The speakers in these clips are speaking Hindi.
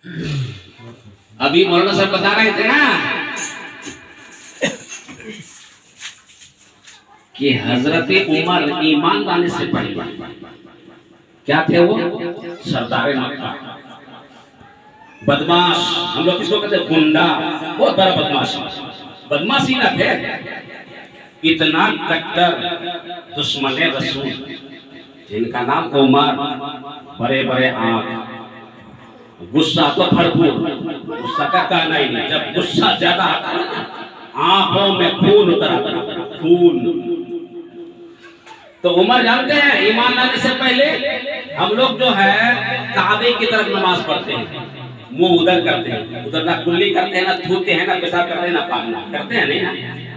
अभी मौलाना साहब बता रहे थे ना कि हजरत उमर ईमान लाने से पहले क्या थे वो? सरदार मक्का, बदमाश। हम लोग किसको कहते हैं? गुंडा। बहुत बड़ा बदमाश, बदमाशी ना थे। इतना कट्टर दुश्मन रसूल जिनका नाम उमर, बड़े बड़े आंख, गुस्सा तो भरपूर, गुस्सा का कहना ही नहीं। जब गुस्सा ज्यादा आता है आंखों में खून उतर आता, खून। तो उमर जानते हैं ईमान लाने से पहले हम लोग जो है काबे की तरफ नमाज पढ़ते हैं, मुंह उधर करते हैं, उधर ना कुल्ली करते हैं, ना थूते हैं, ना पेशाब करते हैं, ना पागना करते हैं, नहीं ना।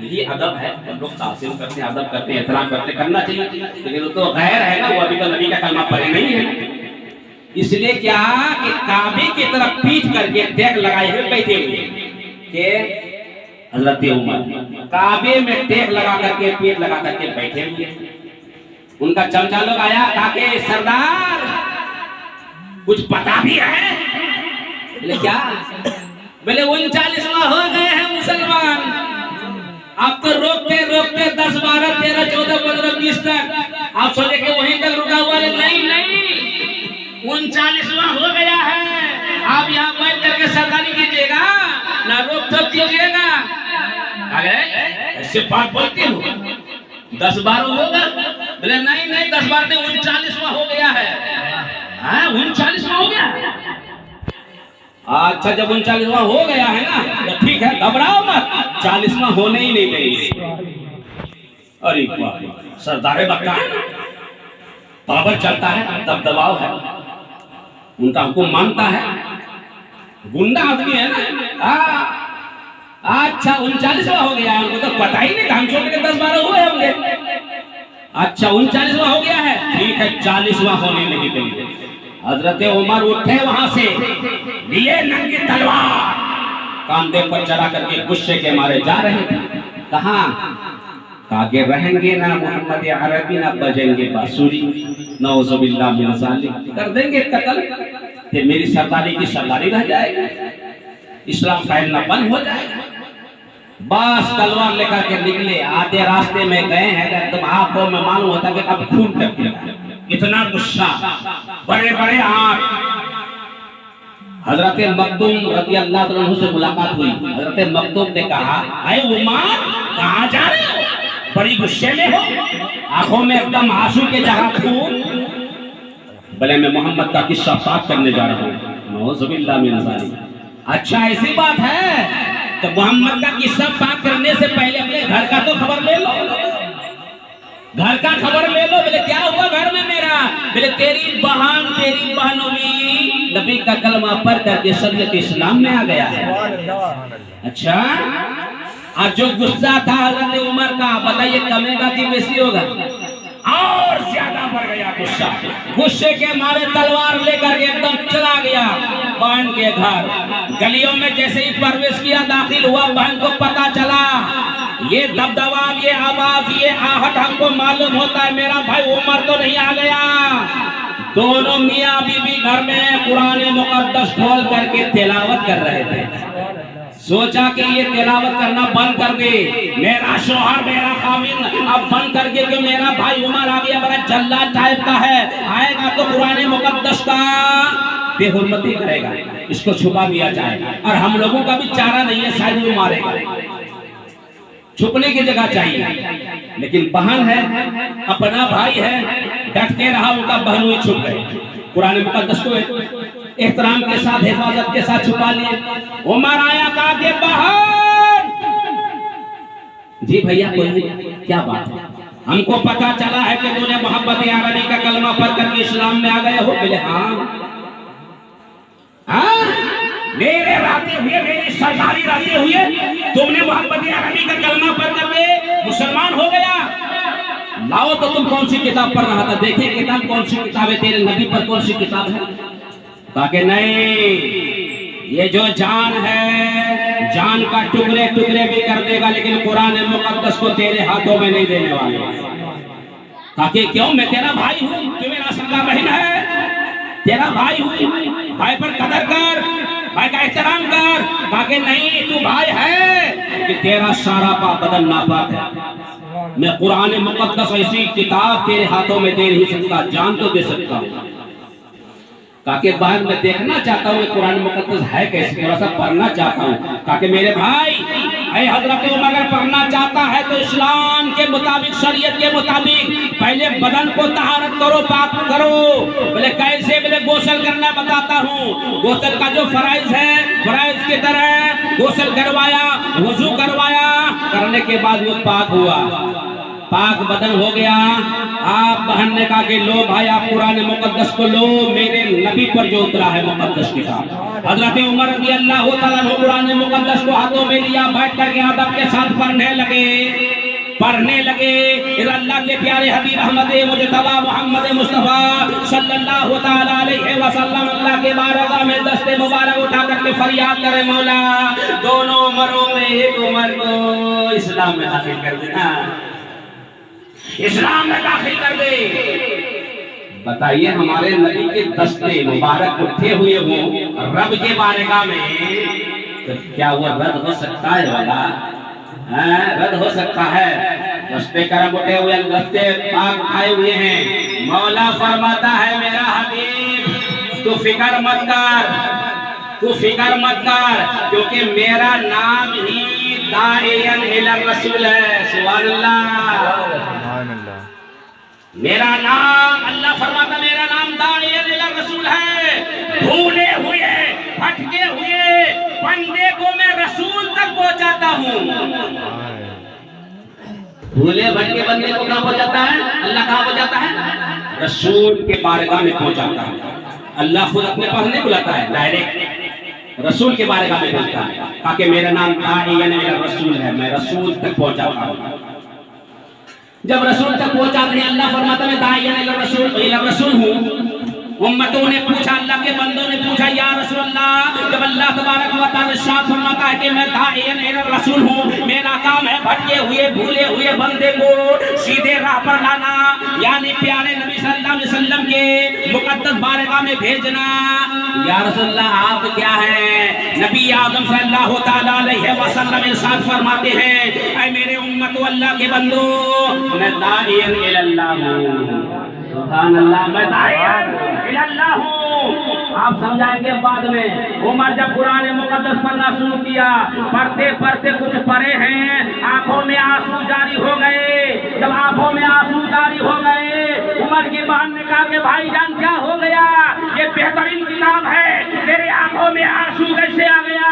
यही अदब है। हम लोग तासीम करते हैं, अदब करते हैं, एहतराम करते हैं, करना चाहिए। लेकिन वो तो गैर है ना, वो अभी तो नबी का कलमा पढ़े नहीं है। इसलिए क्या कि काबे की तरफ पीठ करके टेक लगाए हुए बैठे हुए के हजरत उमर काबे में टेक लगा करके पीठ लगा करके बैठे हुए। उनका चमचा लोग आया, कहा के सरदार कुछ पता भी है? बोले क्या? बोले 39वां हो गए हैं मुसलमान। आप तो रोकते रोकते 10, 12, 13, 14, 15, 20 तक आप सोचे कि वहीं तक रुका हुआ है। नहीं नहीं, 39वां हो गया है। आप यहाँ बैठ करके सरदारी कीजिएगा, ना रोक टोक कीजिएगा। ऐसे बात बोलती हूँ 10, 12 होगा? बोले नहीं नहीं, 10, 12 नहीं, 39वां हो गया है। 39वां हो गया? अच्छा, जब 39वां हो गया है ना तो ठीक है, घबराओ मत, 40वां होने ही नहीं देंगे। अरे वाह, सरदार मक्का, पावर चलता है, दबदबाव है, उनका हुक्म मानता है, गुंडा आदमी है ना। अच्छा, 39वां हो गया, उनको तो पता ही नहीं, हम छोटे के 10, 12 हुए होंगे। अच्छा, 39वां हो गया है, ठीक है, 40वां होने नहीं देंगे। हजरत उमर उठे वहां से, लिए नंगी तलवार, कांधे पर चढ़ा करके गुस्से के मारे जा रहे थे। कहां? आगे रहेंगे ना मोहम्मद अरबी, ना बजेंगे बांसुरी, नौजुबिल्लाह मिन ज़ालिक, कर देंगे कत्ल, फिर मेरी सरदारी की सरदारी रह जाएगी, इस्लाम फैलना बंद हो जाएगा। बस तलवार लेकर के निकले, आधे रास्ते में गए हैं, एकदम आंखों में मालूम होता कि अब खून टपकेगा, इतना गुस्सा, बड़े बड़े आंख। हजरत मखदूम रज़ी अल्लाह तआला अन्हु से मुलाकात हुई। हजरत मखदूम ने कहा, अरे उमर, कहाँ जा रहे हो? बड़ी गुस्से में हो, आंखों में एकदम आंसू के जगह खून। बोले मैं मोहम्मद का किस्सा पाक करने जा रहा हूँ, नौजुबिल्लाह मिन ज़ालिक। अच्छा, ऐसी बात है तो मोहम्मद का किस्सा पाक करने से पहले अपने घर का तो खबर ले लो, घर का खबर ले लो। बोले क्या हुआ घर में मेरा? बोले तेरी बहनों नबी का कलमा पढ़ करके शरीयत इस्लाम में आ गया है। अच्छा, आज जो गुस्सा था हजरत उमर का, बताइए कमेगा कि बेसी होगा? और ज्यादा बढ़ गया गुस्सा। गुस्से के मारे तलवार लेकर के एकदम चला गया बहन के घर। गलियों में जैसे ही प्रवेश किया, दाखिल हुआ, बहन को पता चला, ये दबदबा, ये आवाज, ये आहट हमको मालूम होता है, मेरा भाई उमर तो नहीं आ गया। दोनों मियाँ बीबी घर में कुरान मुकद्दस खोल करके तिलावत कर रहे थे। सोचा कि ये तिलावत करना बंद कर दे, मेरा शोहर, मेरा खामिन अब बंद कर दे कि मेरा भाई उमर आ गया, बड़ा जल्लाद टाइप का है, आएगा तो कुरान मुकद्दस का बेहुरमती करेगा, इसको छुपा दिया जाए। और हम लोगों का भी चारा नहीं है, शायद वो मारेगा, छुपने की जगह चाहिए। लेकिन बहन है, अपना भाई है, डट के रहा, उनका बहन हुई छुप गए, कुरान मुकद्दस को एहतराम के साथ, हिफाजत के साथ छुपा लिए। उमर आया, कहा के बहन, जी भैया कोई क्या बात है? हमको पता चला है कि तूने मोहम्मद अरबी का कलमा पढ़ करके इस्लाम में आ गए हो। बोले हाँ, मेरे रहते हुए, मेरी सरदारी रहते हुए तुमने मोहम्मद अरबी का कलमा पढ़ करके मुसलमान हो गया। लाओ तो तुम कौन सी किताब पढ़ रहा था, देखे किताब, कौन सी किताब है तेरे नबी पर, कौन सी किताब है? कहा नहीं, ये जो जान है, जान का टुकड़े टुकड़े भी कर देगा, लेकिन कुरान मुकद्दस को तेरे हाथों में नहीं देने वाले। कहा क्यों? मैं तेरा भाई हूँ, तू मेरा सगा बहन है, तेरा भाई हूँ, भाई पर कदर कर। भाई का एहतराम कर। कहा कि नहीं तू भाई है कि तेरा सारा पाप बदन नापाक है। मैं कुरान मुकद्दस ऐसी किताब तेरे हाथों में दे नहीं सकता, जान तो दे सकता हूँ। ताकि बाहर मैं देखना चाहता हूँ कुरान मुकद्दस है कैसे, थोड़ा सा पढ़ना चाहता हूँ। ताकि मेरे भाई हजरत उमर अगर पढ़ना चाहता है तो इस्लाम के मुताबिक, शरीयत के मुताबिक पहले बदन को तहारत करो, पाक करो। बोले कैसे? बोले गोसल करना बताता हूँ। गोसल का जो फराइज है, फराइज की तरह गोसल करवाया, वजू करवाया, करने के बाद वो पाक हुआ, पाक बदन हो गया। आप बहन ने कहा कि लो भाई आप कुरान मुकद्दस को लो, मेरे नबी पर जो उतरा है मुकद्दस किताब। हजरत उमर रज़ी अल्लाह तआला अन्हु कुरान मुकद्दस को हाथों में लिया, बैठ करके अदब के साथ पढ़ने लगे। अल्लाह के प्यारे हबीब अहमद मुजतबा मोहम्मद मुस्तफा सल्लल्लाहु तआला अलैहि वसल्लम अल्लाह के बारगाह में दस्ते मुबारक उठा करके फरियाद करे, मौला दोनों उमरों में एक उमर को इस्लाम में दाखिल कर देना, इस्लाम में दाखिल कर दे। बताइए हमारे नबी के दस्ते मुबारक उठे हुए हो रब के बारगाह में, तो क्या वो रद्द हो सकता है वाला? रद्द हो सकता है? दस्ते करम उठे हुए, दस्ते पाक उठाए हुए हैं। मौला फरमाता है मेरा हबीब तू फिक्र मत कर, क्योंकि मेरा नाम ही दाइयन इला रसूल है। सुभान अल्लाह। मेरा नाम, अल्लाह फरमाता मेरा नाम दाइयन इला रसूल है। भूले हुए, भटके हुए बंदे को मैं रसूल तक पहुंचाता हूँ। भूले भटके बंदे को कहाँ पहुंचाता है? अल्लाह कहाँ पहुंचाता है? रसूल के बारगाह में पहुंचाता है। अल्लाह खुद अपने पास नहीं बुलाता है, डायरेक्ट रसूल के बारगाह में बोलता है, ताकि मेरा नाम दाइयन इला रसूल है, मैं रसूल तक पहुंचाता हूँ। जब रसूल तक पहुंचाते हैं, अल्लाह फरमाता है दाइयन इला रसूल हूँ। उम्मतों ने पूछा, अल्लाह के बंदों ने पूछा, या रसूल अल्लाह, जब अल्लाह तबारक व तआला इरशाद फरमाता है कि मैं दाइयन इला रसूल हूँ, मेरा काम है भटके हुए भूले हुए बंदे को सीधे राह पर लाना, यानी प्यारे नबी सल्लल्लाहु अलैहि वसल्लम के मुकद्दस बारगाह में भेजना। या रसूल अल्लाह आप क्या हैं? नबी आज़म सल्लल्लाहु तआला अलैहि वसल्लम इरशाद फरमाते हैं, ऐ मेरे उम्मत अल्लाह के बंदो, मैं दाइयन इलल्लाह हूँ। सुभान अल्लाह, मैं दाइयन इलल्लाह हूँ। आप समझाएंगे बाद में। उमर जब कुरान मुकद्दस पढ़ना शुरू किया, पढ़ते पढ़ते कुछ पढ़े हैं, आंखों में आंसू जारी हो गए। जब आंखों में आंसू जारी हो गए, उमर की बहन ने कहा कि भाईजान क्या हो गया? ये बेहतरीन किताब है, तेरे आंखों में आंसू कैसे आ गया?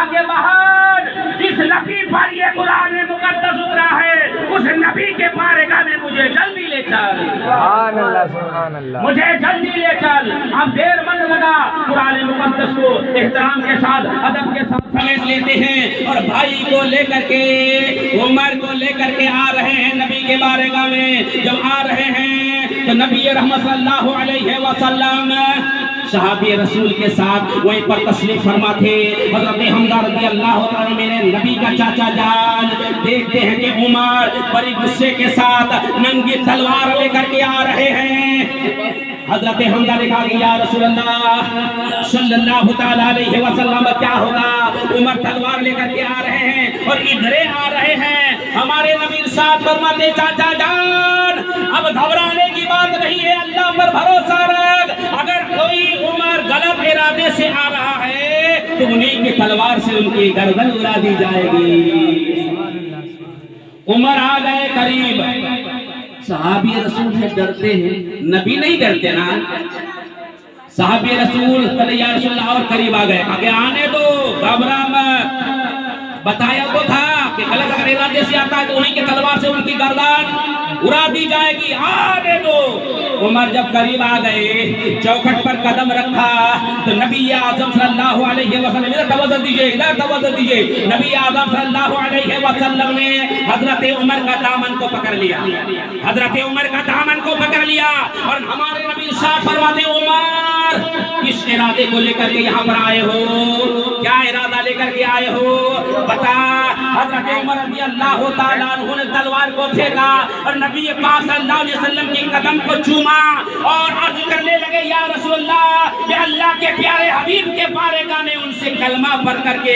आगे बहन, जिस नबी पर ये कुरान मुकद्दस उतरा है, उस नबी के बारगाह में मुझे जल्दी ले चल। सुभान अल्लाह, सुभान अल्लाह, मुझे जल्दी ले चल। अब देर मन लगा, कुरान मुकद्दस को एहतराम के साथ, अदब के साथ समेट लेते हैं और भाई को लेकर के, उमर को लेकर के आ रहे हैं नबी के बारगाह में। जब आ रहे हैं तो नबी रहमत सल्लल्लाहु अलैहि वसल्लम सहाबी रसूल के साथ वहीं पर तशरीफ फरमा थे। हजरत हमजा रज़ी अल्लाह तआला मेरे नबी का चाचा जान देखते हैं कि उमर बड़ी गुस्से के साथ नंगी तलवार लेकर के आ रहे हैं। हजरत हमजा ने कहा कि या रसूल अल्लाह सल्लल्लाहु तआला अलैहि वसल्लम क्या होगा? उमर तलवार लेकर के आ रहे हैं और इधरे आ रहे हैं। हमारे नबी इरशाद फरमाते, चाचा जान अब घबराने की बात नहीं है, अल्लाह पर भरोसा रख। अगर कोई उमर गलत इरादे से आ रहा है तो उन्हीं की तलवार से उनकी गर्दन उड़ा दी जाएगी। उमर आ गए करीब, सहाबी रसूल से डरते हैं, नबी नहीं डरते ना। सहाबी रसूल या रसूल और करीब आ गए, आगे आने दो, घबरा मत। बताया तो था कि गलत अगर इरादे से आता है तो उन्हीं की तलवार से उनकी गर्दन उड़ा दी जाएगी, आने दो। उमर जब करीब आ गए, चौखट पर कदम रखा तो नबी आज़म सल्लल्लाहु अलैहि वसल्लम, इधर तवज्जो दीजिए, इधर तवज्जो दीजिए। नबी आज़म सल्लल्लाहु अलैहि वसल्लम ने हजरत उमर का दामन को पकड़ लिया, हजरत उमर का दामन को पकड़ लिया और हमारे नबी इरशाद फरमाते, उमर किस इरादे को लेकर के यहाँ पर आए हो? क्या इरादा लेकर के आए हो? बता। हजरत उमर रज़ी अल्लाह तआला अन्हु ने तलवार को फेंका और नबी पाक सल्लल्लाहु अलैहि वसल्लम के कदम को चूमा और अर्ज करने लगे, या रसूलल्लाह, मैं अल्लाह के प्यारे हबीब के बारगाह में उनसे कलमा पढ़ करके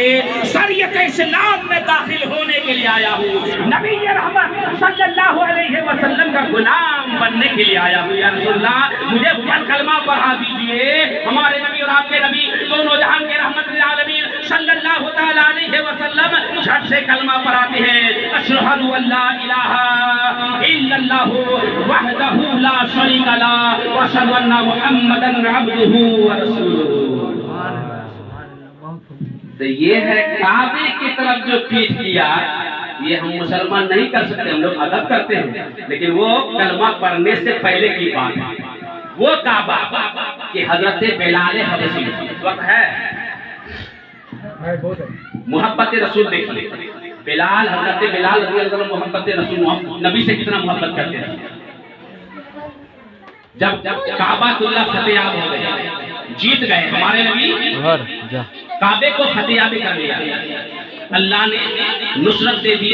शरीयत इस्लाम में दाखिल होने के लिए आया हूँ। नबी रहमत सल्लल्लाहु अलैहि वसल्लम का गुलाम बनने के लिए आया हूँ। या रसूलल्लाह, मुझे कलमा पढ़ा दीजिए। हमारे नबी और आपके नबी दोनों जहान के रहमत लिल आलमीन सल्लल्लाहु तआला अलैहि वसल्लम झट से कलमा पढ़ाते हैं। अशहदु अल्ला इलाहा इल्लल्लाहु वहदहु ला शरीका लहु व अशहदु अन्ना मुहम्मदन अब्दुहु व रसूलुहु। तो ये है काबे की तरफ जो पीठ किया, ये हम मुसलमान नहीं कर सकते, हम लोग अदब करते हैं, लेकिन वो कलमा पढ़ने से पहले की बात है। वो काबा कि हजरत बिलाल हबशी वक्त है मोहब्बत रसूल देखिए, बिलाल हजरत बिलाल रज़ी अल्लाह अन्हु मोहब्बत रसूल नबी से कितना मोहब्बत करते थे। जब काबातुल्लाह फतेहाब हो गए, जीत गए हमारे नबी, काबे को फतेहाबी कर लिया, अल्लाह ने नुसरत दे दी,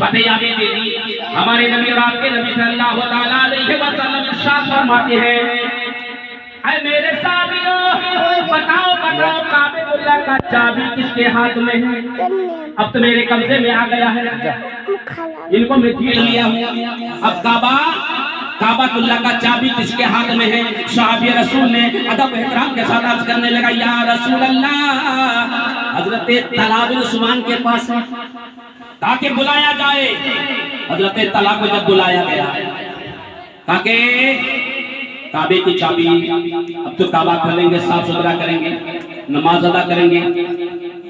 फतेहाबी दे दी। हमारे नबी और आपके नबी सल्लल्लाहु तआला अलैहि वसल्लम इरशाद फरमाते हैं, ऐ मेरे साथियों, बताओ बताओ काबेतुल्लाह का चाबी किसके हाथ में है? अब तो मेरे कब्जे में आ गया है, इनको मैं जीत लिया हूँ। अब काबातुल्लाह का चाबी किसके हाथ में है? सहाबी रसूल ने अदब एहतराम के साथ अर्ज करने लगा, या रसूल अल्लाह, हजरत तला बिन उस्मान के पास है, ताकि बुलाया जाए। हजरत तला को जब बुलाया गया, ताकि काबे की चाबी, अब तो काबा खोलेंगे, साफ सुथरा करेंगे, नमाज अदा करेंगे,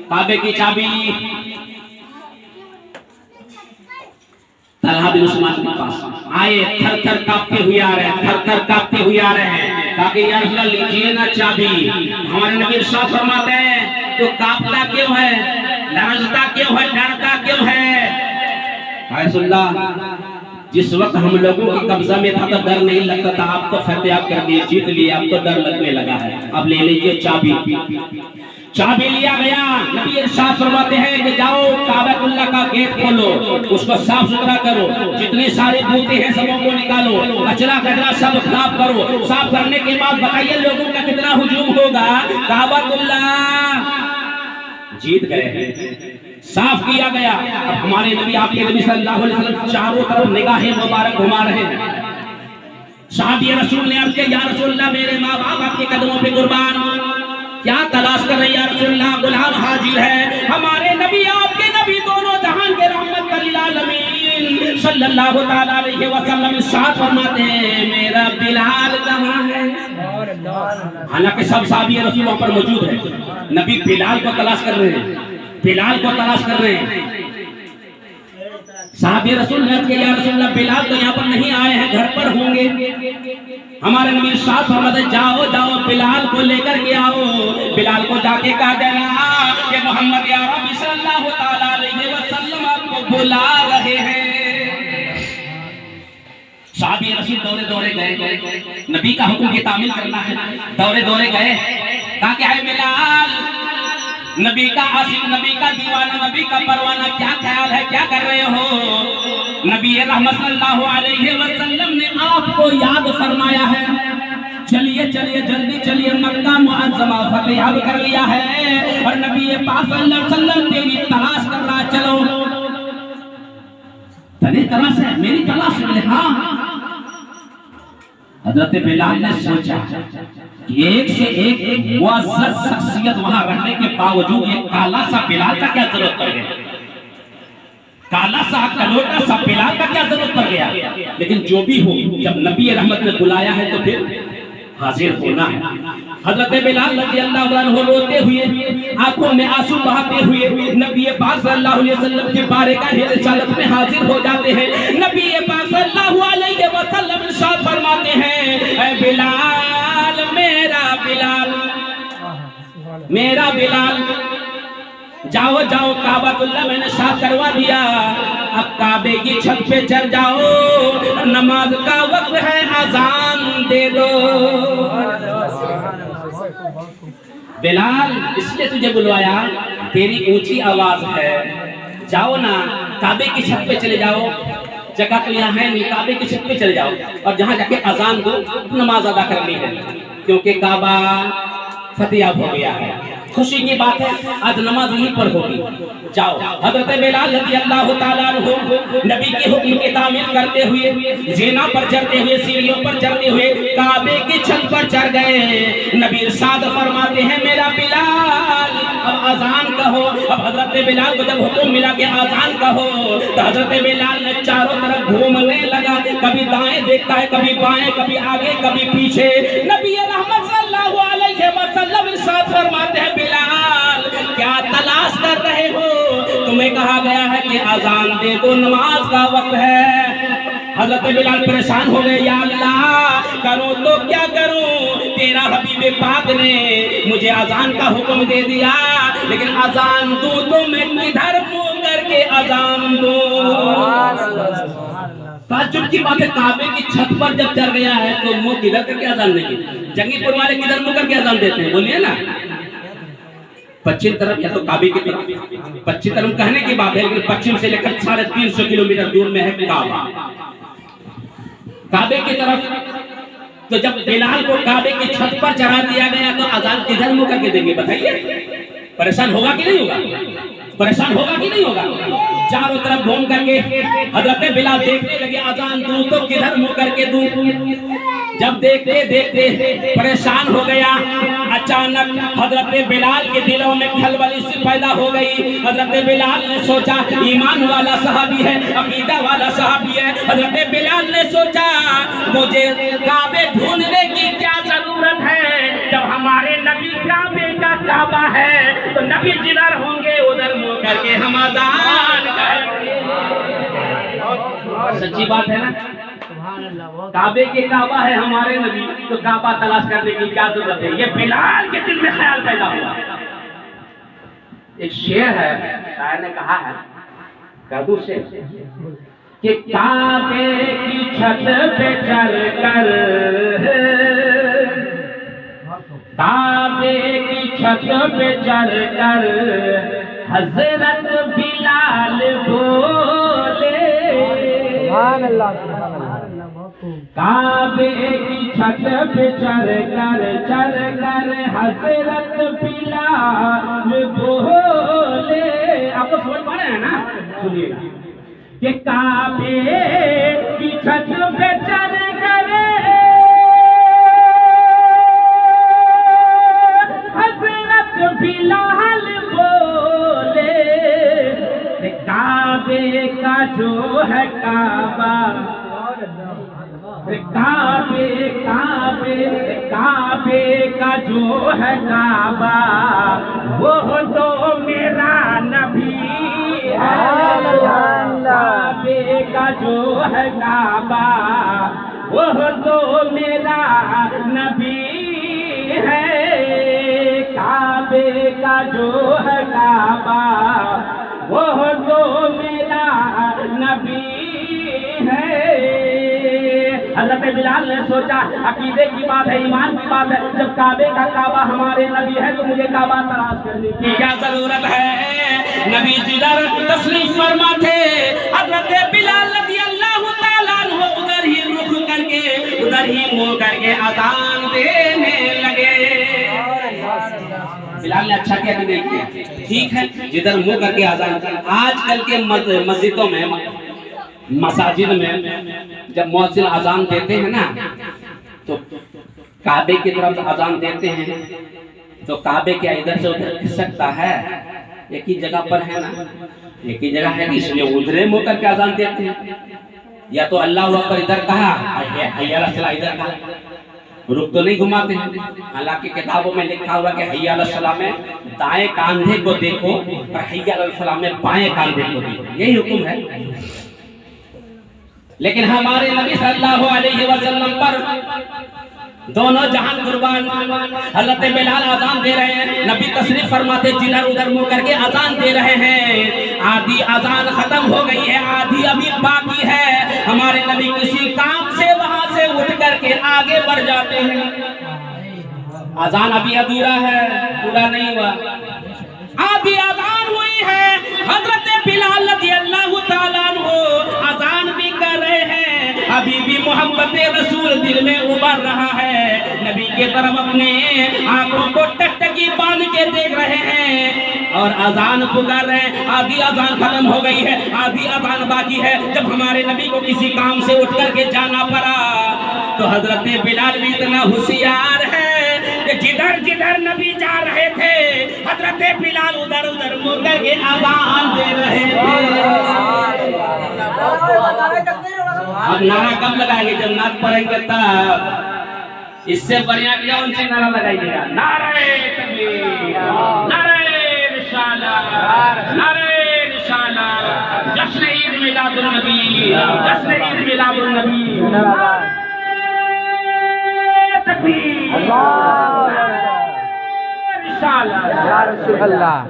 काबे की चाबी तलहा बिन उस्मान के पास आए, थर थर कांपते हुए आ रहे हैं, थर थर कांपते हुए आ रहे हैं, ताकि या रसूल अल्लाह लीजिए ना चाबी। हमारे नबी इरशाद फरमाते हैं, तो कांपता क्यों है, लरजता क्यों है, डरता क्यों है? जिस वक्त हम लोगों के कब्जा में था तो डर नहीं लगता था, आप तो फतेहाब कर दिए, जीत लिए, अब तो डर लगने लगा है। अब ले लीजिए चाबी। चाबी लिया गया। नबी इरशाद फरमाते हैं कि जाओ काबतुल्लाह का गेट खोलो, उसको साफ सुथरा करो, जितने सारे बूते हैं सबों को निकालो, कचरा कचरा सब साफ करो। साफ करने के बाद बताइए लोगों का कितना हुजूम होगा। काबतुल्लाह जीत गए, साफ किया गया। अब हमारे नबी आपके नबी सल्लल्लाहु अलैहि वसल्लम चारों तरफ निगाहें मुबारक घुमा रहे हैं। सहाबी रसूल ने अर्ज किया, या रसूलल्लाह, मेरे माँ बाप आपके कदमों पे कुर्बान, क्या तलाश कर रहे हैं? या रसूलल्लाह, गुलाम हाजिर है। हमारे नबी आपके नबी दोनों जहान के रहमत लिल आलमीन सल्लल्लाहु तआला अलैहि वसल्लम इरशाद फरमाते हैं, मेरा बिलाल कहाँ है? हालांकि सब सहाबी रसूल वहां पर मौजूद है, नबी बिलाल को तलाश कर रहे हैं, बिलाल को तलाश कर रहे हैं। सहाबी रसूल ने कहा, या रसूलल्लाह, बिलाल तो यहाँ पर नहीं आए हैं, घर पर होंगे। हमारे नबी इरशाद फरमाते, जाओ जाओ बिलाल को लेकर के आओ। बिलाल को जाके कहा देना कि मोहम्मद या रब्बी सल्लल्लाहु तआला अलैहि वसल्लम आपको बुला रहे हैं। सहाबी रसूल दौड़े दौड़े गए, नबी का हुक्म की तामील करना है, दौड़े दौड़े गए, कहा कि है बिलाल, नबी का आशिक, नबी का दीवाना, नबी का परवाना, क्या ख्याल है, क्या कर रहे हो? नबी रहमत सल्लल्लाहु अलैहि वसल्लम ने आपको याद फरमाया है, चलिए चलिए जल्दी चलिए, मक्का मुअज्जमा फतेह कर लिया है और नबी पाक सल्लल्लाहु अलैहि वसल्लम तेरी तलाश कर रहा, चलो। तेरी तलाश है, मेरी तलाश है? हाँ। हजरत बिलाल ने सोचा कि एक से एक मुअज़्ज़ज़ शख्सियत वहां रहने के बावजूद ये काला सा बिलाल का क्या जरूरत पड़ गया, काला सा कलोटा सा बिलाल का क्या जरूरत पड़ गया। लेकिन जो भी हो, जब नबी रहमत ने बुलाया है तो फिर हाजिर होना है। हजरत बिलाल रज़ियल्लाहु अन्हु रोते हुए, आंखों में आंसू बहाते हुए नबी पाक सल्लल्लाहु अलैहि वसल्लम के बारगाह रिसालत में हाजिर हो जाते हैं। नबी पाक सल्लल्लाहु अलैहि वसल्लम इरशाद फरमाते हैं, ऐ बिलाल, मेरा बिलाल, मेरा बिलाल, जाओ जाओ काबतुल्लाह मैंने साफ करवा दिया, अब काबे की छत पे चढ़ जाओ, नमाज का वक्त है, अजान दे दो। बिलाल, इसलिए तुझे बुलवाया, तेरी ऊंची आवाज है, जाओ ना काबे की छत पे चले जाओ, जगह तो यहाँ है नहीं, काबे की छत पे चले जाओ और जहाँ जाके अजान दो, नमाज अदा करनी है, क्योंकि काबा फतेह हो गया है। खुशी की बात है, आज नमाज यहीं पर होगी। जाओ। हजरत बिलाल रज़ी अल्लाह ताला अन्हु नबी के हुक्म की तामील करते हुए, ज़ीना पर चढ़ते हुए, सीढ़ियों पर चढ़ते हुए काबे की छत पर चढ़ गए। नबी इरशाद फरमाते हैं, मेरा बिलाल अब अजान कहो। अब हजरत बिलाल को जब हुक्म मिला कि अजान कहो, तो हजरत बिलाल ने चारों तरफ घूमने लगा, कभी दाएं देखता है, कभी बाएं, कभी आगे, कभी पीछे। नबी रहमत सल्लल्लाहु अलैहि वसल्लम इरशाद फरमाते हैं, बिलाल क्या तलाश कर रहे हो? तुम्हें कहा गया है कि अजान दे दो, नमाज का वक्त है। हजरत बिलाल परेशान हो गए, या अल्लाह करूं तो क्या करूं? तेरा हबीब पाक ने मुझे अजान का हुक्म दे दिया, लेकिन अजान दूं तो मैं किधर मुंह करके अजान दूं? ताज्जुब की बात है, काबे की छत पर जब चढ़ गया है तो मुंह किधर करके अजान देंगे? जंगीपुर वाले किधर मुंह करके अजान देते हैं, बोलिए ना? पश्चिम तरफ या तो काबे की तरफ। पश्चिम तरफ कहने की बात है, लेकिन पश्चिम से लेकर 350 किलोमीटर दूर में है काबा। काबे की तरफ तो जब बिलाल को काबे की छत पर चढ़ा दिया गया तो अजान किधर मुंह करके देंगे बताइए? परेशान होगा कि नहीं होगा? परेशान होगा कि नहीं होगा? चारों तरफ घूम करके हजरत बिलाल देखने लगे, अजान दूं तो किधर मुंह करके दूं? जब देखते देखते परेशान हो गया, अचानक हजरत बिलाल के दिलों में खलबली सी पैदा हो गई। हजरत बिलाल ने सोचा, ईमान वाला सहाबी है, अकीदा वाला सहाबी है। हजरत बिलाल ने सोचा, मुझे काबे ढूंढने की क्या जरूरत है, जब हमारे नबी काबे का काबा है तो नबी जिधर होंगे उधर मुंह करके हम अजान करेंगे। सच्ची बात है ना? काबे के काबा है हमारे नबी, तो काबा तलाश करने की क्या जरूरत है? ये बिलाल के दिल में ख्याल पैदा हुआ। एक शेर है, शायर ने कहा है, कदू से कि काबे की छत पे चढ़कर, काबे की छत पे चढ़कर हजरत बिलाल बोले, काबे की छत पे चढ़कर हजरत बिलाल बोले। आपको समझ पा रहे हैं ना? सुनिएगा कि काबे की छत पे चढ़कर हजरत बिलाल बोले, काबे का जो है काबा, काबे काबे काबे का जो है काबा, वो तो मेरा नबी है। काबे का जो है काबा, वो तो मेरा नबी है। काबे का जो है काबा, वो तो मेरा नबी है। हज़रत बिलाल ने सोचा, अकीदे की बात है, ईमान की बात है, जब काबे का काबा हमारे नबी है तो मुझे काबा तलाश करने की क्या जरूरत है? नबी जिधर तशरीफ फरमा थे, हज़रत बिलाल रज़ियल्लाहु ताला अन्हु उधर ही रुख करके, उधर ही मुंह करके अज़ान देने लगे। बिलाल ने अच्छा किया कि नहीं किया? ठीक है, जिधर मुंह करके अज़ान। आजकल के मस्जिदों में, मसाजिद में जब मुअज्जिन अजान देते हैं ना, तो काबे की तरफ अजान देते हैं तो काबे क्या इधर से उधर खिसकता है? एक ही जगह पर है ना, एक ही जगह है, इसलिए उधरे मुंह करके अजान देते हैं। या तो अल्लाहु अकबर इधर कहा, हय्या अला सलाह इधर कहा, रुख तो नहीं घुमाते हैं। हालांकि किताबों में लिखा हुआ कि हय्या अला सलाह में दाएं कांधे को देखो और हय्या अला फलाह में बाएं कांधे को देखो, यही हुक्म है। लेकिन हमारे नबी सल्लल्लाहु अलैहि वसल्लम पर दोनों जहान कुर्बान। हज़रत बिलाल अजान दे रहे हैं, नबी तशरीफ फरमाते जिधर उधर मुंह करके अजान दे रहे हैं। आधी अजान खत्म हो गई है, आधी अभी बाकी है। हमारे नबी किसी काम से वहां से उठ करके आगे बढ़ जाते हैं। अजान अभी अधूरा है, पूरा नहीं हुआ, आधी अजान हुई है। हज़रत बिलाल रज़ियल्लाहु ताला अन्हु अजान भी कर मोहब्बत रसूल दिल में उभर रहा है। नबी के तरफ अपने आंखों को टकटकी बांध के देख रहे हैं और अजान पुकार रहे हैं। आधी अजान खत्म हो गई है, आधी अजान बाकी है। जब हमारे नबी को किसी काम से उठ करके जाना पड़ा तो हजरत बिलाल भी इतना होशियार है कि जिधर जिधर नबी जा रहे थे हजरत बिलाल उधर उधर मुड़ के अजान दे रहे थे। अब नारा कब लगाएंगे? जब नाच पढ़ेंगे तब। इससे बढ़िया क्या उनसे नारा लगाइएगा? नारे तकबीर, नारे रिसालत, नारे रिसालत, जश्न ईद मिलादुन नबी, जश्न ईद मिलादुन नबी, तकबीर, रिसालत।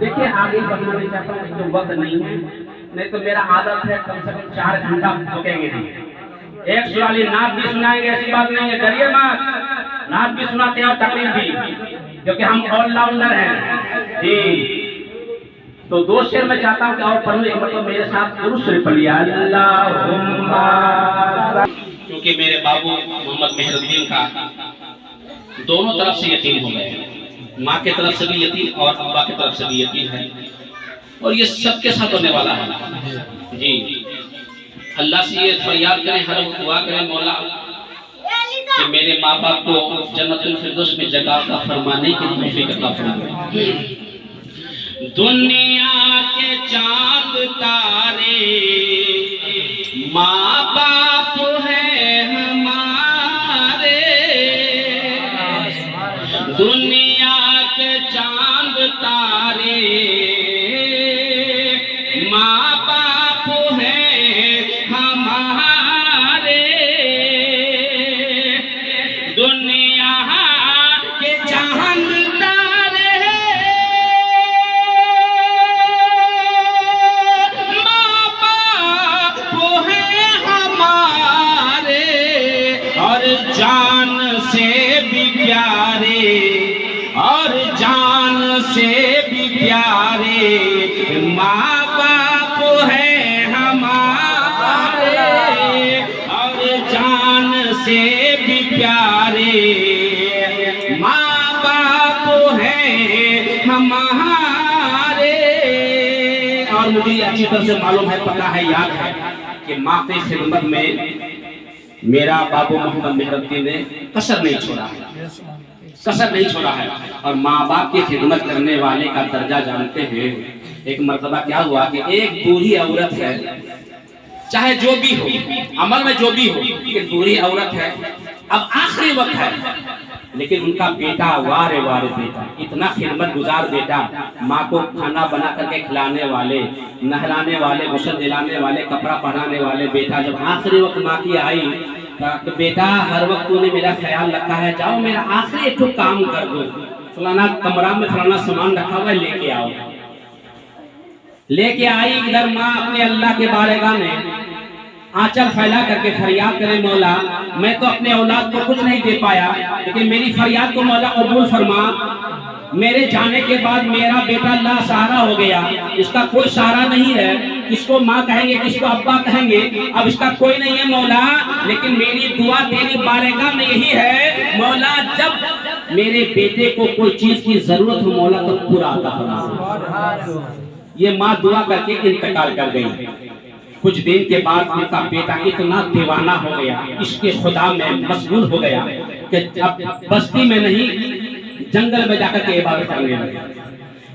देखिए आगे बढ़ना नहीं चाहता हूँ, तो वक्त नहीं है, नहीं तो मेरा आदत है कम से कम 4 घंटा रुकेंगे नहीं। एक सुराली नात भी सुनाएंगे, ऐसी बात नहीं है, डरिए मत। नात भी सुनाते हैं और तकरीर भी, क्योंकि हम ऑलराउंडर हैं जी। तो 2 शेर मैं चाहता हूँ कि और पढ़ूं, एक मतलब मेरे साथ दुरूद शरीफ पढ़िए। अल्लाहुम्मा, क्योंकि मेरे बाबू मोहम्मद मेहरुद्दीन का दोनों तरफ से यतीम हो गए, माँ के तरफ से भी यतीम और अब्बा की तरफ से भी यतीम है, और ये सबके साथ होने वाला है जी। अल्लाह से ये फरियाद करें, हर वक्त दुआ करें मौला कि मेरे माँ बाप को जन्नतुल फिरदौस में जगह अता फरमाने की तौफीक अता फरमाए। दुनिया के चांद तारे माँ बाप है हमारे, दुनिया के चांद तारे माँ बाप है हमारे, दुनिया के चांद तारे माँ बाप है हमारे, और जान से भी प्यारे, और जान से भी प्यारे माँ बाप है हमारे, और जान से भी प्यारे माँ बाप है हमारे। और मुझे अच्छी तरह से मालूम है, पता है, याद है कि माँ की खिदमत में मेरा बाबू मोहम्मद मेहरुद्दीन ने कसर नहीं छोड़ा है, कसर नहीं छोड़ा है। और माँ बाप की खिदमत करने वाले का दर्जा जानते हैं। एक मर्तबा क्या हुआ कि एक बूढ़ी औरत है, चाहे जो भी हो, अमल में जो भी हो, एक बूढ़ी औरत है, अब आखिरी वक्त है, लेकिन उनका बेटा, वारे वारे बेटा, इतना खिदमत गुजार बेटा, माँ को खाना बना करके खिलाने वाले, नहलाने वाले, गुस्ल दिलाने वाले, कपड़ा पहनाने वाले बेटा, जब आखिरी वक्त माँ की आई तो बेटा हर वक्त तूने मेरा ख्याल रखा है, जाओ मेरा आखिरी एक काम कर दो, फलाना कमरा में फलाना सामान रखा हुआ है, लेके आओ। लेके आई, इधर माँ अपने अल्लाह के बारगाह में आंचल फैला करके फरियाद करे, मौला मैं तो अपने औलाद को कुछ नहीं दे पाया, लेकिन मेरी फरियाद को मौला कबूल फरमा। मेरे जाने के बाद मेरा बेटा लासहारा हो गया, इसका कोई सहारा नहीं है, किसको माँ कहेंगे, किसको अब्बा कहेंगे, अब इसका कोई नहीं है मौला। लेकिन मेरी दुआ तेरी बारगाह में यही है मौला, जब मेरे बेटे को कोई चीज की जरूरत हो मौला तो पूरा अता फरमा। ये माँ दुआ करके इंतकाल कर गई। कुछ दिन के बाद उनका बेटा इतना दीवाना हो गया, इसके खुदा में मशगूल हो गया कि अब बस्ती में नहीं जंगल में जाकर के इबादत करने लगे।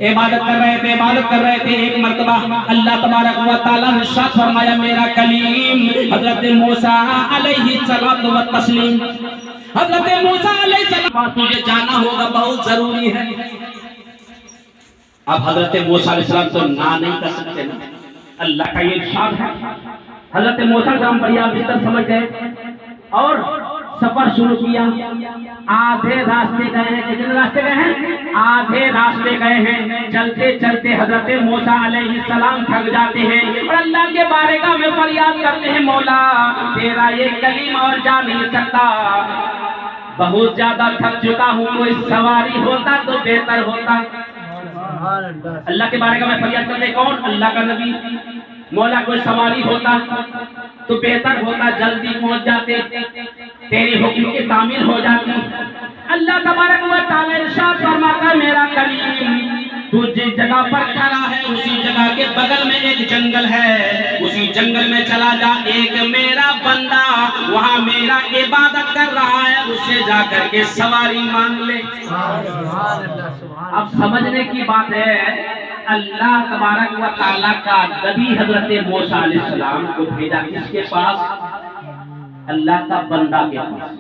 इबादत कर रहे थे, इबादत कर रहे थे। एक मर्तबा अल्लाह तबारक व तआला ने इरशाद फरमाया, मेरा कलीम हजरत मूसा अलैहि सलातो व तस्लीम, हजरत मूसा अलैहि सलाम, तुझे जाना होगा, बहुत जरूरी है। अब हजरत मूसा अलैहि सलाम तो ना नहीं कर सकते ना, अल्लाह का ये इरशाद है। हजरत मूसा का बढ़िया भीतर समझ गए और सफर शुरू किया। आधे रास्ते गए हैं, कितने रास्ते गए हैं? आधे रास्ते गए हैं। चलते चलते हजरत मूसा अलैहिस्सलाम थक जाते हैं और अल्लाह के बारगाह में फरियाद करते हैं, मौला तेरा ये कलीम और जा नहीं सकता, बहुत ज्यादा थक चुका हूँ, कोई सवारी होता तो बेहतर होता। अल्लाह के बारगाह में फरियाद करते, कौन? अल्लाह का नबी। मौला कोई सवारी होता तो बेहतर होता, जल्दी पहुंच जाते। तेरे हुक्म की तामील हो जाती। अल्लाह तबारक व तआला इरशाद फरमाता है मेरा कलीम तू जिस जगह पर खड़ा है उसी जगह के बगल में एक जंगल है, उसी जंगल में चला जा, एक मेरा बंदा वहाँ मेरा इबादत कर रहा है, उससे जा करके सवारी मांग ले। अब समझने की बात है, अल्लाह तबारक व तआला का नबी हजरत मूसा अलैहिस्सलाम को भेजा किसके पास? अल्लाह का बंदा के पास।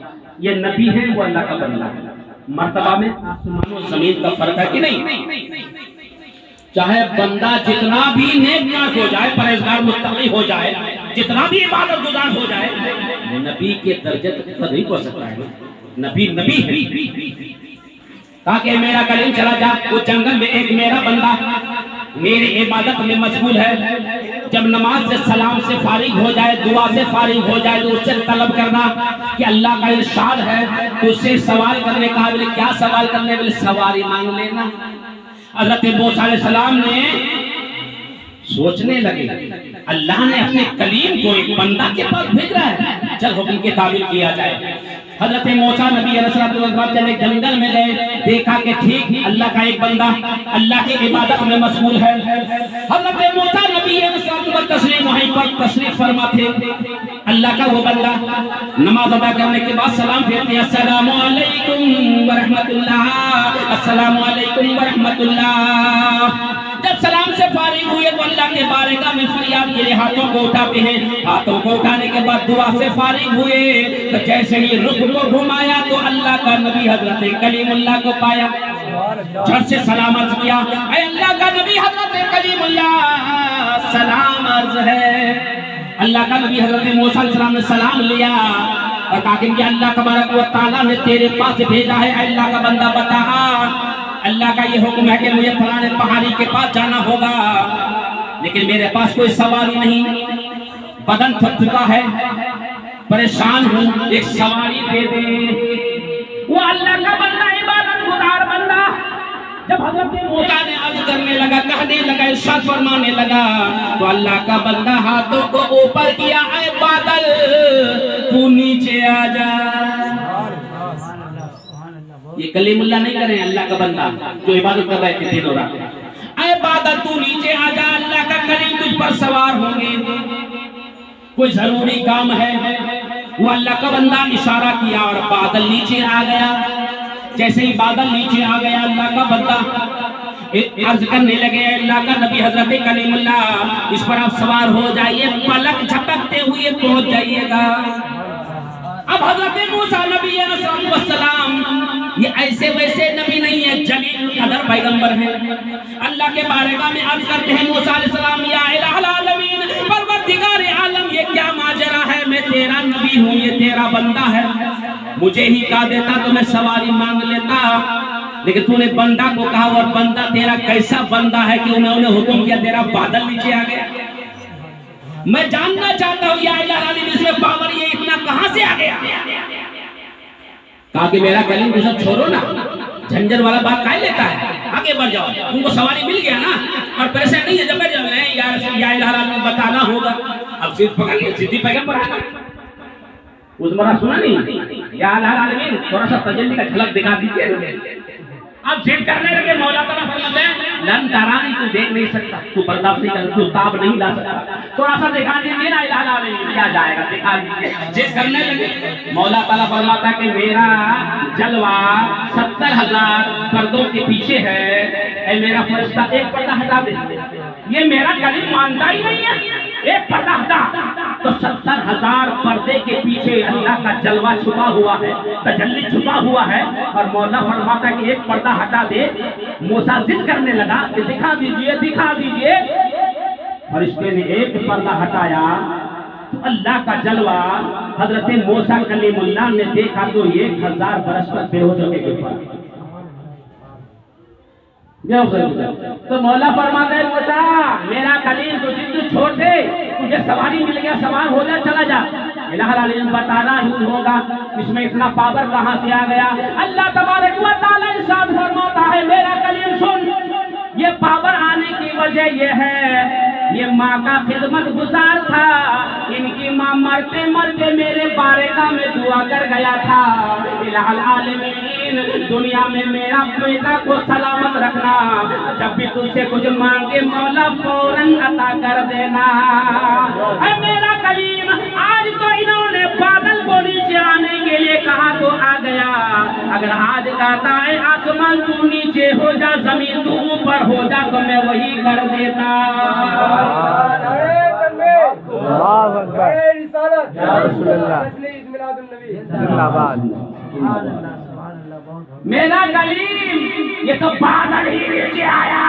ये नबी है, वो अल्लाह का बंदा है। मर्तबा में आसमान और जमीन का फर्क है कि नहीं? चाहे बंदा जितना भी नेककार हो जाए, परहेजगार मुत्तकी हो जाए, जितना भी इबादत गुजार हो जाए, नबी के दर्जे तक तो नहीं पहुंच सकता है। नबी नबी है। ताकि मेरा कलीम चला जा, उस जंगल में एक मेरा बंदा मेरी इबादत में मशगूल है। जब नमाज से सलाम से फारिग हो जाए, दुआ से फारिग हो जाए, तो उससे तलब करना कि अल्लाह का इरशाद है, उससे सवाल करने का बोले क्या सवाल करने बोले सवारी मांग लेना। हज़रत मूसा अलैहिस्सलाम ने सोचने लगे, अल्लाह ने अपने कलीम को एक बंदा के पास भेजा है, चल हुक्म की ताबीर किया जाए। हजरत मूसा नबी अलैहिस्सलाम चले जंगल में गए, देखा कि ठीक अल्लाह का एक बंदा अल्लाह की इबादत में मशगूल है। हजरत मूसा नबी अलैहिस्सलाम तशरीफ वहीं पर तशरीफ फरमा थे। अल्लाह का वो बंदा नमाज अदा करने के बाद सलाम फेरते, अस्सलामु अलैकुम व रहमतुल्लाह, अस्सलामु अलैकुम व रहमतुल्लाह। जब सलाम से फारिग हुए तो अल्लाह के बारगाह में फरियाद के लिए हाथों को उठाते हैं। हाथों को उठाने के बाद दुआ से फारिग हुए तो जैसे ही रुख को घुमाया तो अल्लाह का नबी हजरत कलीमुल्लाह को पाया। झट से सलाम अर्ज किया, ऐ अल्लाह का नबी हजरत कलीमुल्लाह सलाम अर्ज है। अल्लाह का नबी हजरत मूसा अलैहिस्सलाम ने सलाम लिया और कहा कि अल्लाह तबारक व तआला ने तेरे पास भेजा है। अल्लाह का बंदा बता, अल्लाह का ये हुक्म है कि मुझे फलाने पहाड़ी के पास जाना होगा, लेकिन मेरे पास कोई सवारी नहीं, बदन थक चुका है, परेशान हूँ, एक सवारी दे दे। वो अल्लाह का बंदा इबादत गुजार बंदा जब हजरत मूसा ने अर्ज करने लगा, कहने लगा, इरशाद फरमाने लगा, तो अल्लाह का बंदा हाथों को ऊपर किया, ऐ बादल तू नीचे आ जा। ये कलीमुल्लाह नहीं कर रहे हैं, अल्लाह का बंदा जो इबादत कर रहे थे दिनों रात। ऐ बादल तू नीचे आ जा, अल्लाह का कलीम तुझ पर सवार होंगे, कोई जरूरी काम है। वो अल्लाह का बंदा इशारा किया और बादल नीचे आ गया। जैसे ही बादल नीचे आ गया, अल्लाह का बंदा अर्ज करने लगे, अल्लाह का नबी हजरत कलीमुल्लाह इस पर आप सवार हो जाइए, पलक झपकते हुए पहुंच जाइएगा। अब हजरत मूसा नबी अलैहिस्सलाम ये ऐसे वैसे नबी नहीं है, जलील कदर पैगंबर है। अल्लाह के बारगाह में अर्ज करते हैं मूसा अलैहिस्सलाम, या इलाहुल आलमीन, परवरदिगार आलम, ये क्या माजरा है? मैं तेरा नबी हूँ, ये तेरा बंदा है, मुझे ही कहा देता तो मैं सवारी मांग लेता, लेकिन तूने बंदा को कहा, और बंदा तेरा कैसा बंदा है कि उन्होंने हुक्म किया तेरा बादल नीचे आ गया। मैं जानना चाहता हूँ या इलाहुल आलमीन, इसमें पावर ये इतना कहां से आ गया? कहा कि मेरा कलीम तो सब छोड़ो ना, झंझट वाला बात काहे लेता है, आगे बढ़ जाओ, तुमको सवारी मिल गया ना, और परेशान नहीं है, जब बैठ जाओ यार या इलाहुल आलमीन बताना होगा। अब सिर्फ पकड़ लिया, सिद्धि पैगंबर आया, उस मरा सुना नहीं, या इलाहुल आलमीन थोड़ा सा तजल्ली का झलक दिखा दीजिए। अब जिद करने लगे, मौला ताला फरमाते हैं लन तरानी, तू देख नहीं सकता, तू बर्दाश्त नहीं कर, तू ताब नहीं ला सकता, थोड़ा सा दिखा दीजिए ना, इलाहुल आलमीन क्या जाएगा, दिखा दीजिए। जिद करने लगे, मौला ताला फरमाता कि मेरा जलवा 70,000 पर्दों के पीछे है, ऐ मेरा फरिश्ता एक पर्दा हटा दे। ये मेरा कलीम मानता ही नहीं है, एक पर्दा हटा, तो 70,000 पर्दे के पीछे अल्लाह का जलवा छुपा हुआ है, तजल्ली छुपा हुआ है, और मौला फरमाता कि एक पर्दा हटा दे। मूसा जिद करने लगा कि दिखा दीजिए, दिखा दीजिए। फरिश्ते ने एक पर्दा हटाया तो अल्लाह का जलवा हजरत मूसा कलीमुल्लाह ने देखा तो 1000 बरस तक बेहोश हो गए गिर। तो मौला फरमाते हैं मूसा, मेरा कलीम तो जिद छोड़ दे, तुझे सवारी मिल गया, सवार हो जा, चला जा। इलाहुल आलमीन बताना ही होगा, इसमें इतना पावर कहां से आ गया? अल्लाह तबारक व तआला इरशाद फरमाता है, मेरा कलीम सुन, ये पावर आने की वजह ये है ये माँ का खिदमत गुजार था। इनकी माँ मरते मरते मेरे बारगाह में दुआ कर गया था, इलाहुल आलमीन दुनिया में मेरा बेटा को सलामत रखना, जब भी तुझसे कुछ मांगे मौला फौरन अता कर देना। है मेरा कलीम, आज तो इन्होंने बादल को नीचे आने के लिए कहा तो आ गया। अगर आज कहता है आसमान तू नीचे हो जा, जमीन तू ऊपर हो जा, तो मैं वही कर देता। मेरा कलीम, ये तो बादल ही नीचे आया।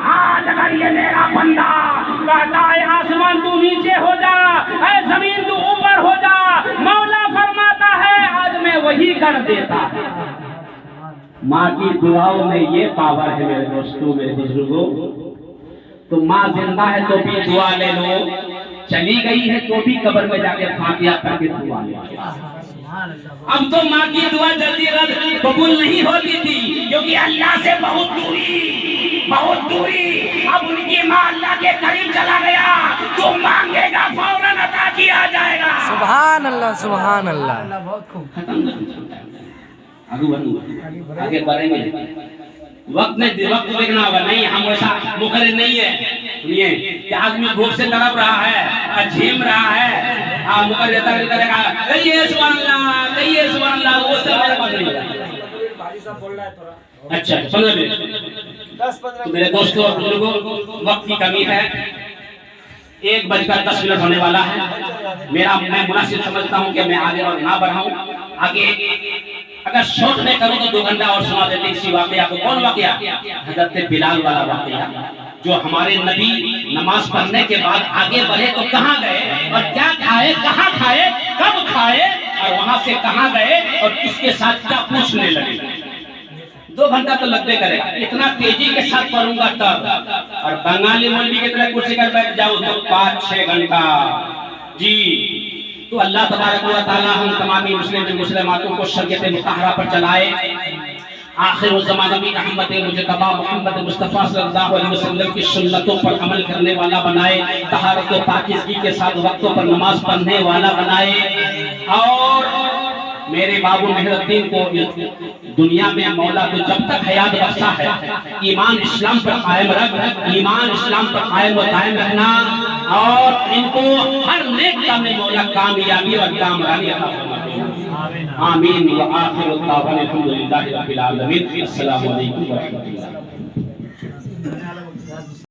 आज अगर ये मेरा बंदा कहता है आसमान तू नीचे हो जा, जमीन तू ऊपर हो जा, मौला फरमाता है आज मैं वही कर देता। माँ की दुआओं में ये पावर है मेरे दोस्तों, मेरे बुजुर्गों। तो माँ जिंदा है तो भी दुआ ले लो, चली गई है तो भी कब्र में जाके फातिहा करके दुआ ले लो। अब तो माँ की दुआ जल्दी रद्द कबूल नहीं होती थी, क्योंकि अल्लाह से बहुत दूरी। अब उनकी माँ अल्लाह के करीब चला गया, तो मांगेगा फौरन अता किया जाएगा। सुभान अल्लाह, सुभान अल्लाह। आगे बढ़ेंगे, वक्त देखना होगा। नहीं, हम वैसा मुखर नहीं है। सुनिए कि आदमी भूख से तड़प रहा है, झेम रहा है, मुखर देता करेगा कहिए सुभान अल्लाह, कहिए सुभान अल्लाह, वो सब मेरे पास नहीं है। अच्छा 15 मिनट। तो मेरे दोस्तों और बुजुर्गों, वक्त की कमी है, 1:10 होने वाला है। मैं मुनासिब समझता हूँ कि मैं आगे और ना बढ़ाऊं। आगे अगर शॉर्ट में करूं तो 2 घंटा और सुना देते इसी वाकया को। कौन वाकया? हजरत बिलाल वाला वाकया, जो हमारे नबी नमाज पढ़ने के बाद आगे बढ़े तो कहाँ गए और क्या खाए, कहाँ खाए, कब खाए, और वहां से कहाँ गए और किसके साथ क्या पूछने लगे। 2 घंटा तो लगते करेगा, इतना तेजी के साथ पढ़ूंगा तब। और बंगाली मौलवी की तरह कुर्सी पर बैठ जाऊं तो 5-6 घंटा जी। तो अल्लाह तबारक व तआला हम तमामी मुस्लिम मुस्लिमातों को शरीयत मुतहरा पर चलाए। आखिर ज़माना में अहमद मुजतबा मोहम्मद मुस्तफ़ा सल्लल्लाहु अलैहि वसल्लम की सुन्नतों पर अमल करने वाला बनाए, तहारत व पाकीज़गी के साथ वक्तों पर नमाज पढ़ने वाला बनाए। और मेरे बाबू मेहरुद्दीन को दुनिया में मौला तो जब तक हयात बख्शा है, ईमान इस्लाम पर कायम रख, ईमान इस्लाम पर कायम व दायम रखना, और इनको हर नेक काम में मौला कामयाबी और कामरानी अता फरमाए। आमीन व आखिर दावाना अल्हम्दुलिल्लाहि रब्बिल आलमीन। अस्सलामु अलैकुम व रहमतुल्लाह।